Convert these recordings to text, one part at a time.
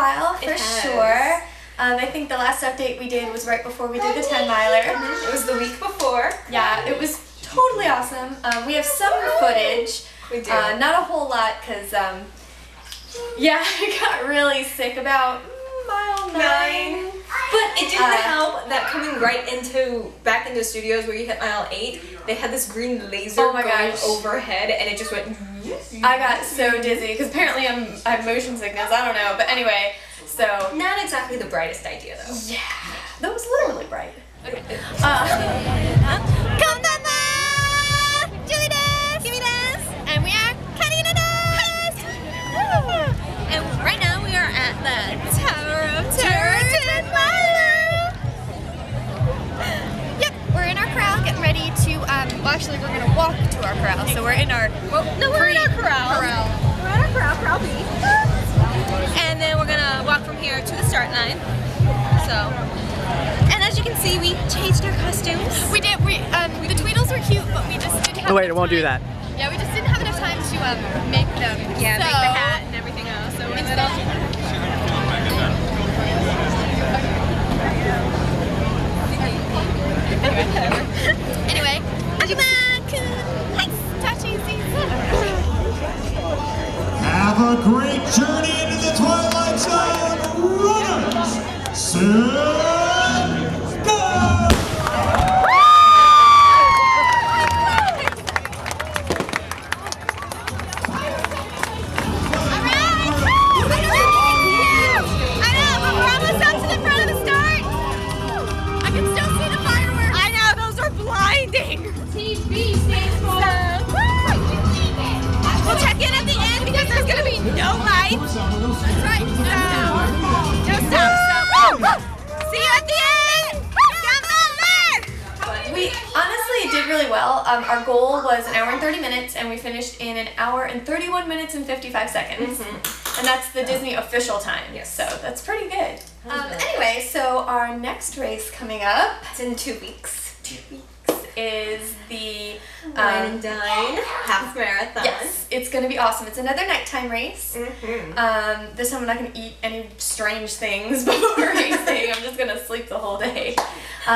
while for sure. I think the last update we did was right before we did the 10-miler. It was the week before. Yeah, it was totally awesome. We have some footage. We do. Not a whole lot because, yeah, I got really sick about mile 9. But it didn't help that coming back into studios where you hit mile 8, they had this green laser going overhead, and it just went. I got so dizzy because apparently I have motion sickness. I don't know, but anyway, so not exactly the brightest idea though. Yeah, that was literally bright. Juli and Kimi and we are CaRinA. And right now we are at the Tower of Terror 10-miler. Yep, we're in our corral getting ready to, well actually we're going to walk to our corral. So we're in our, we're in our corral. We're at our corral B. And then we're going to walk from here to the start line. So, and as you can see, we changed our costumes. We did, the tweedles were cute, but we just didn't have wait, it won't do that. Yeah, we just didn't have enough time to make them. Yeah, so, make the hat and everything else. So we're anyway, talk to you soon. Have a great journey into the Twilight Zone, runners! Soon go! TV stands for. We'll check in at the end because there's going to be no lights. That's right. No stop. See you at the end. We honestly did really well. Our goal was 1 hour and 30 minutes, and we finished in 1 hour and 31 minutes and 55 seconds. And that's the Disney official time. Yes. So that's pretty good. Anyway, so our next race coming up. It's in 2 weeks. Is the Wine and Dine half marathon. Yes, it's going to be awesome. It's another nighttime race. This time I'm not going to eat any strange things before racing. I'm just going to sleep the whole day.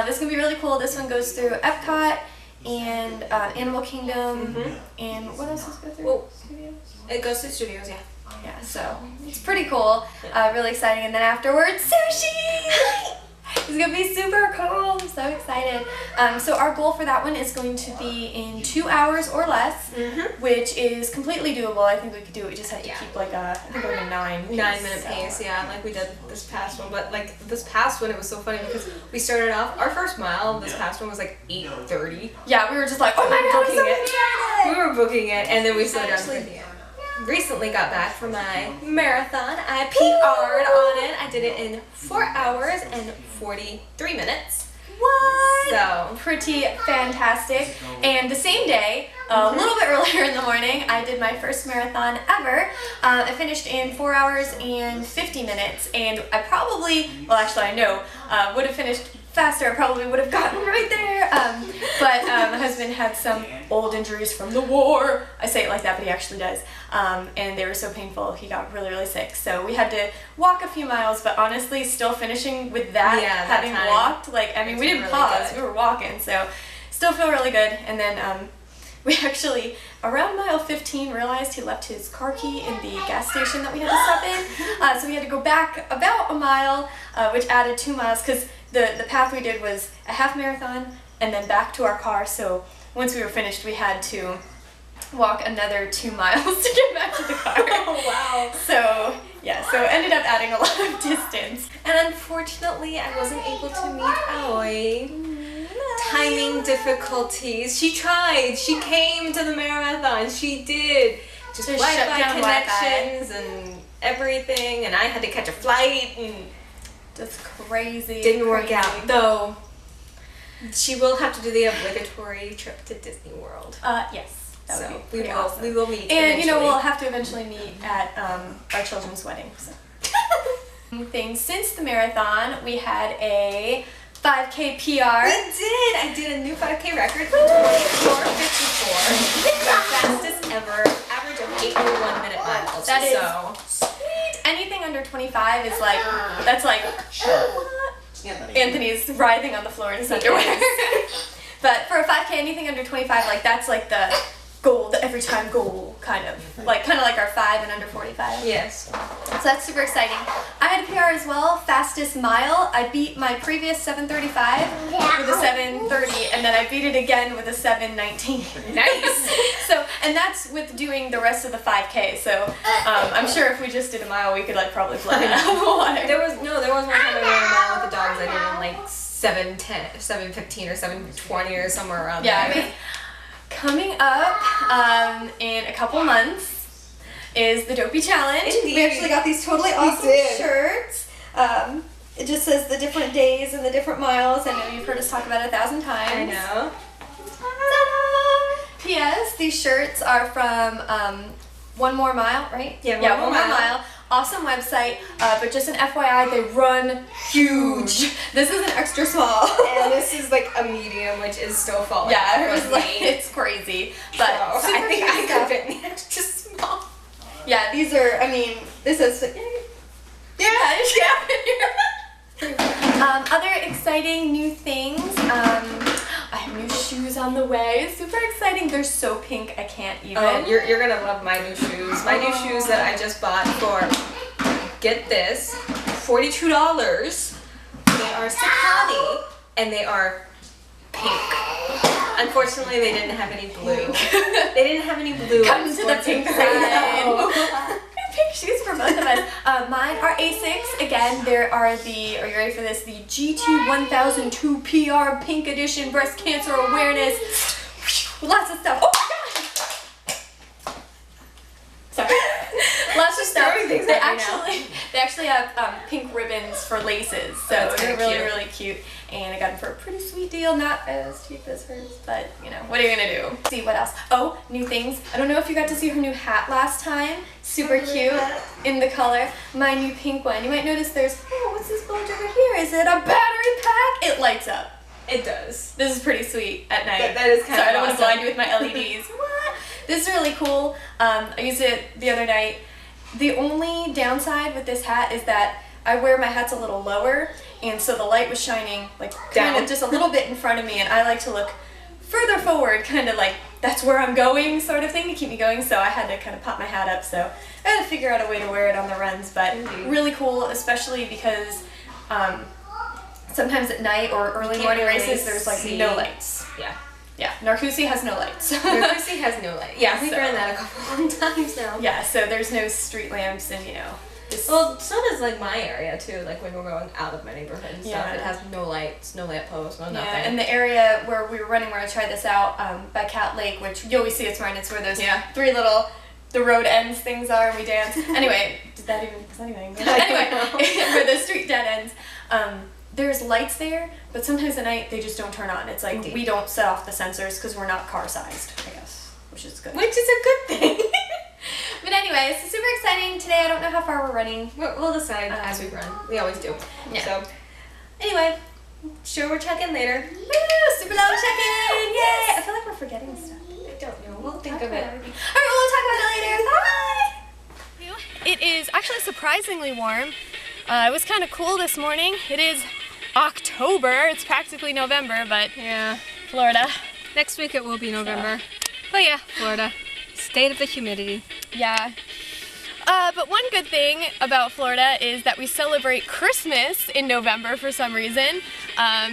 This is going to be really cool. This one goes through Epcot and Animal Kingdom. And what else does it go through? Well, Studios? It goes to studios, yeah. Yeah, so it's pretty cool. Really exciting. And then afterwards, sushi! It's going to be super cool. I'm so excited. So our goal for that one is going to be in 2 hours or less, which is completely doable. I think we could do it. We just have to keep like a, I think like a 9-minute pace, yeah, like we did this past one. But like this past one, it was so funny because we started off, our first mile, this past one was like 8:30. Yeah, we were just like, oh my god, booking it. We were booking it, and then we slowed down. Recently got back from my marathon. I PR'd on it. I did it in 4 hours and 43 minutes. What? So pretty fantastic. And the same day, a little bit earlier in the morning, I did my first marathon ever. I finished in 4 hours and 50 minutes, and I probably, well actually I know, would have finished faster. I probably would have gotten right there. But my husband had some old injuries from the war. I say it like that, but he actually does. And they were so painful, he got really, really sick. So we had to walk a few miles, but honestly, still finishing with that, having walked, like, I mean, we didn't really pause, we were walking, so still feel really good. And then we actually, around mile 15, realized he left his car key in the gas station that we had to stop in. So we had to go back about a mile, which added 2 miles, because the path we did was a half marathon and then back to our car. So once we were finished, we had to walk another 2 miles to get back to the car. Oh, wow. So yeah, so it ended up adding a lot of distance. And unfortunately, I wasn't able to meet Aoi. Timing difficulties. She tried. She came to the marathon. She did. Just Wi-Fi connections and everything. And I had to catch a flight. And just crazy. Didn't work out. Though, she will have to do the obligatory trip to Disney World. Yes. That would be we will. awesome. We will meet. And eventually. you know, we'll have to eventually meet at our children's wedding. So. Since the marathon, we had a 5K PR. We did. I did a new 5K record, 24:54. The fastest ever. Average of 8.1 minute miles. That is sweet. anything under 25 is like, that's like, Anthony's writhing on the floor in his underwear. But for a 5K, anything under 25, like that's like the goal, the every time goal, kind of like our 5 and under 45. Yes. So that's super exciting. I had a PR as well, fastest mile. I beat my previous 7:35 with a 7:30, and then I beat it again with a 7:19. Nice. So, and that's with doing the rest of the 5K. So, I'm sure if we just did a mile, we could like probably float it out of the water. There was one time I ran a mile with the dogs. I did in like 7:10, 7:15, or 7:20, or somewhere around there. I mean, coming up in a couple months is the Dopey challenge. Indeed. We actually got these totally awesome shirts. It just says the different days and the different miles. I know you've heard us talk about it 1,000 times. I know. P.S. These shirts are from One More Mile, right? Yeah, One More Mile. Awesome website, but just an FYI, they run huge. This is an extra small. And this is like a medium, which is still falling. Yeah, it was like, it's crazy. But so I think I could fit in the extra small. Yeah, these are, I mean, this is, yeah. Other exciting new things, I have new shoes on the way. It's super exciting. They're so pink, I can't even. Oh, you're gonna love my new shoes. My new shoes that I just bought for, get this, $42. They are Sakani, and they are pink. Unfortunately, they didn't have any blue. They didn't have any blue. Come to the pink side. Pink shoes for both of us. Mine are Asics. Again, there are the, are you ready for this? The GT 1002 PR Pink Edition Breast Cancer Awareness. Lots of stuff. Oh my god! Sorry. Lots of stuff. They actually have pink ribbons for laces, so they're really cute. And I got them for a pretty sweet deal, not as cheap as hers, but you know, what are you gonna do? See what else? Oh, new things. I don't know if you got to see her new hat last time. Super cute in the color. My new pink one. You might notice there's, oh, what's this bulge over here? Is it a battery pack? It lights up. It does. This is pretty sweet at night. That is kind of Sorry, I don't want to awesome. blind you with my LEDs. What? This is really cool. I used it the other night. The only downside with this hat is that I wear my hats a little lower, and so the light was shining like kind of just a little bit in front of me, and I like to look further forward, kind of like that's where I'm going sort of thing to keep me going, so I had to kind of pop my hat up, so I had to figure out a way to wear it on the runs, but really cool, especially because sometimes at night or early morning races there's like no lights. Yeah, Narcoosee has no lights. Narcoosee has no light. Yeah, we've ran that a couple of times now. Yeah, so there's no street lamps and, you know. Well, so does like my area too, like when we're going out of my neighborhood and stuff. It has no lights, no lamp posts, no nothing. Yeah, and the area where we were running, where I tried this out, by Cat Lake, which you always see it's run, it's where those three little, the road ends things are, and we dance. Anyway, is that even English? Anyway, where the street dead ends, there's lights there, but sometimes at night they just don't turn on. It's like we don't set off the sensors because we're not car sized, I guess, which is good. Which is a good thing. But anyway, it's super exciting today. I don't know how far we're running. We'll decide as we run. We always do. Yeah. So, anyway, sure we'll check in later. Woo! Super long check-in! Yay! I feel like we're forgetting stuff. I don't know. We'll think of it. Alright, we'll talk about it later. Bye! It is actually surprisingly warm. It was kind of cool this morning. It is October. It's practically November, but Yeah. Florida. Next week it will be November. But yeah, Florida. State of the humidity. Yeah. But one good thing about Florida is that we celebrate Christmas in November for some reason,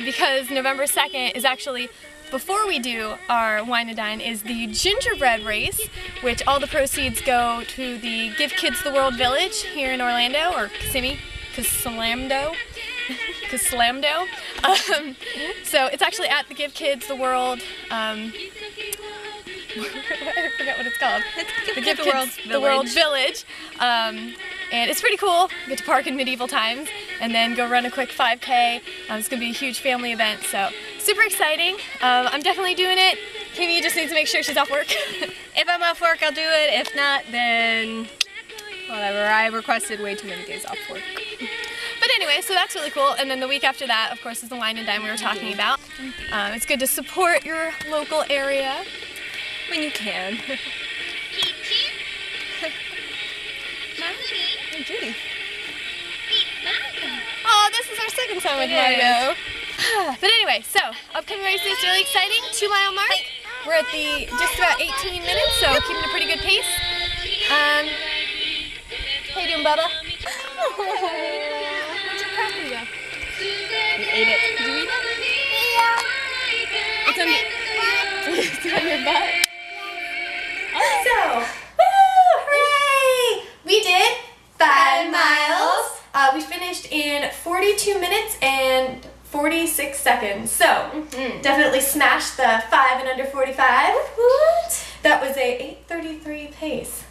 because November 2nd is actually, before we do our Wine and Dine, is the gingerbread race, which all the proceeds go to the Give Kids the World Village here in Orlando, or Kissimmee, Kislamdo. So it's actually at the Give Kids the World, I forget what it's called. The Give Kids the World Village. And it's pretty cool. You get to park in medieval times and then go run a quick 5K. It's going to be a huge family event, so super exciting. I'm definitely doing it. Kimi just needs to make sure she's off work. If I'm off work, I'll do it. If not, then whatever. I requested way too many days off work. But anyway, so that's really cool. And then the week after that, of course, is the Wine and Dine we were talking about. It's good to support your local area. When you can. Judy. Oh, this is our second time with Margo. But anyway, so upcoming race is really exciting. 2 mile mark. We're at the just about 18 minutes, so keeping a pretty good pace. How you doing, Bubba? Where'd your cracker go? You ate it. Did you eat it? Yeah. It's on your butt. So, woo, hooray! We did 5 miles. We finished in 42 minutes and 46 seconds. So, definitely smashed the 5 and under 45. What? That was a 8:33 pace.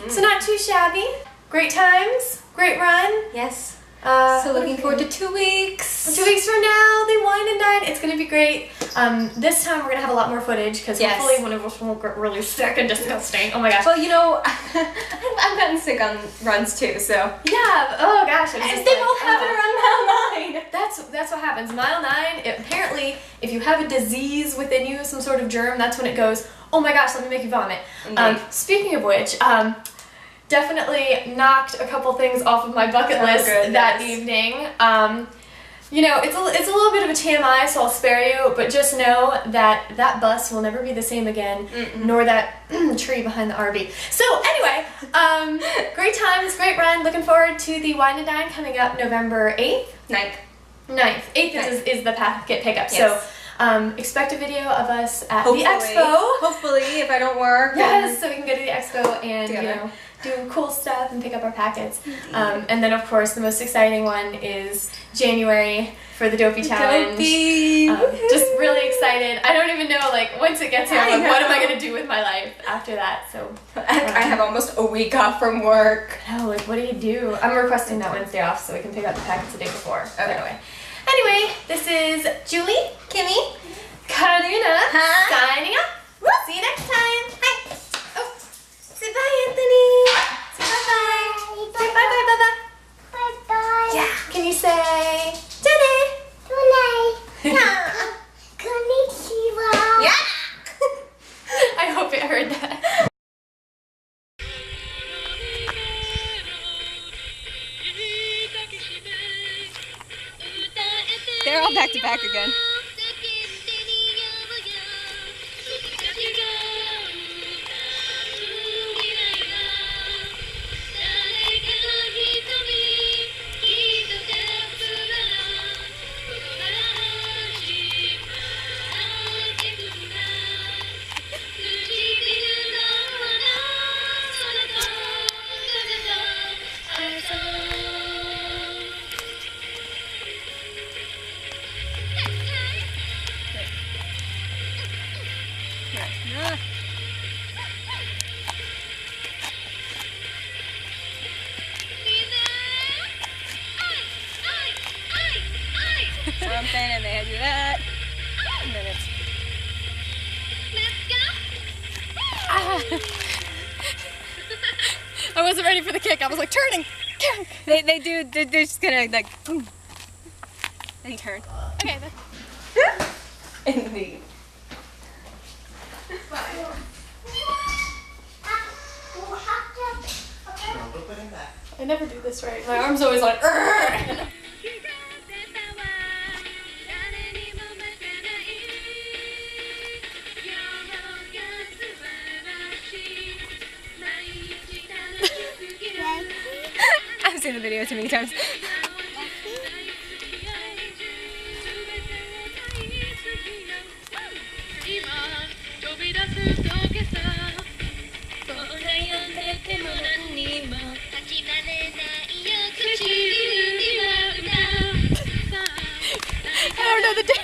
So not too shabby. Great times, great run. Yes. So So looking forward to 2 weeks. 2 weeks from now, they wine and dine. It's gonna be great. This time we're gonna have a lot more footage because hopefully one of us won't get really sick and disgusting. Oh my gosh. Well, you know, I've gotten sick on runs too, so. Yeah. Oh gosh. And they both happen around mile 9. That's what happens. Mile 9. Apparently, if you have a disease within you, some sort of germ, that's when it goes. Oh my gosh, let me make you vomit. Speaking of which, definitely knocked a couple things off of my bucket list that evening. You know, it's a little bit of a TMI, so I'll spare you, but just know that that bus will never be the same again, nor that tree behind the RV. So anyway, great times, great run. Looking forward to the Wine and Dine coming up November 8th? 9th. 8th is the packet pickup. Yes. So expect a video of us at the expo. Hopefully, if I don't work. Yes, so we can go to the expo and you know, do cool stuff and pick up our packets. And then of course the most exciting one is January for the Dopey challenge. Dopey. Just really excited. I don't even know, like, once it gets here, like, what am I gonna do with my life after that? So I have almost a week off from work. no, like, what do? I'm requesting that Wednesday off so we can pick up the packets the day before. Okay. Anyway, this is Juli, Kimi, CaRinA, signing off. See you next time. Hi. Oh, say bye, Anthony. Say bye-bye. Say bye-bye, Bubba. Bye-bye. Yeah. Can you say Dine? Konnichiwa. Yeah. I hope it heard that. They're all back to back again. Something, and they had to do that. And then it's... I wasn't ready for the kick. I was like, turning. They're just gonna like, boom. Then you turn. Okay. Indeed. I never do this right. My arm's always like, "Urgh." I've seen the video too many times. I don't know the dance.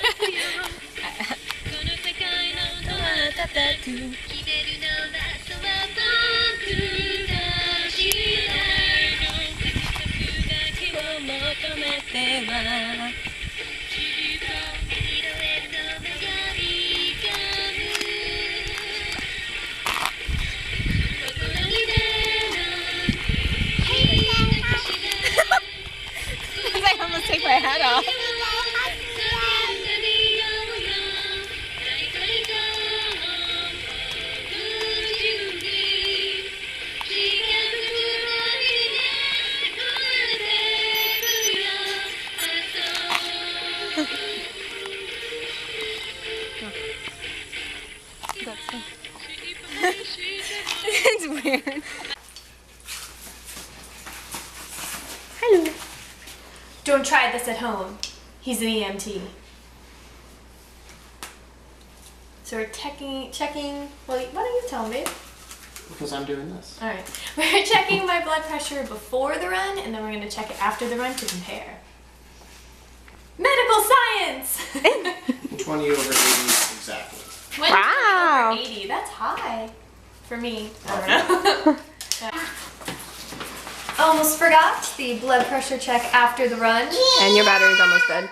I almost take my hat off. Don't try this at home. He's an EMT. So we're checking, well, what are you telling me? Because I'm doing this. All right. We're checking my blood pressure before the run, and then we're going to check it after the run to compare. Medical science! 20 over 80 exactly. 20 Wow. over 80. That's high for me. I don't know. Almost forgot the blood pressure check after the run. And your battery's almost dead.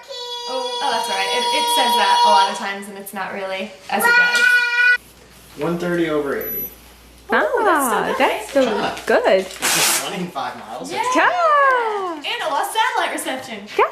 Oh, that's all right. It says that a lot of times, and it's not really as it does. 130 over 80. Ah, that's still good. Just running 5 miles. Yeah. Yeah. And I lost satellite reception. Yeah.